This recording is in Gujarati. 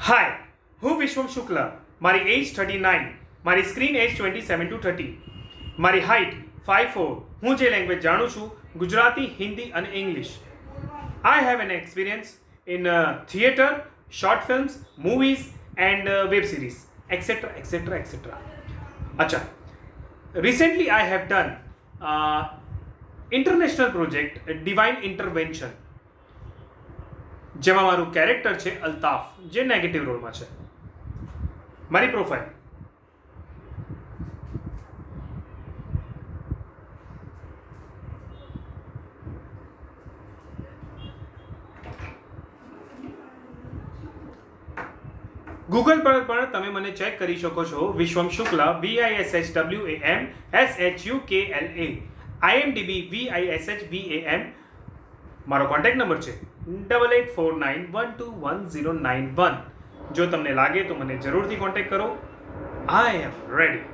હાય, હું વિશ્વમ શુક્લ. મારી એજ 39, મારી સ્ક્રીન એજ 27 to 30, મારી હાઇટ 5'4". હું જે લેંગ્વેજ જાણું છું ગુજરાતી, હિન્દી અને English. I have an experience in theatre, short films, movies end web series etc etc etc. અચ્છા, recently I have done international project Divine Intervention, જેમાં મારું કેરેક્ટર છે અલ્તાફ, જે નેગેટિવ રોલમાં છે. મારી પ્રોફાઇલ ગૂગલ પર પણ તમે મને ચેક કરી શકો છો. Vishwam Shukla, VISHWAMSHUKLA. IMDb VISHBAM. મારો કોન્ટેક્ટ નંબર છે 8849121091. જો તમને લાગે તો મને જરૂરથી કોન્ટેક્ટ કરો. આઈ એમ રેડી.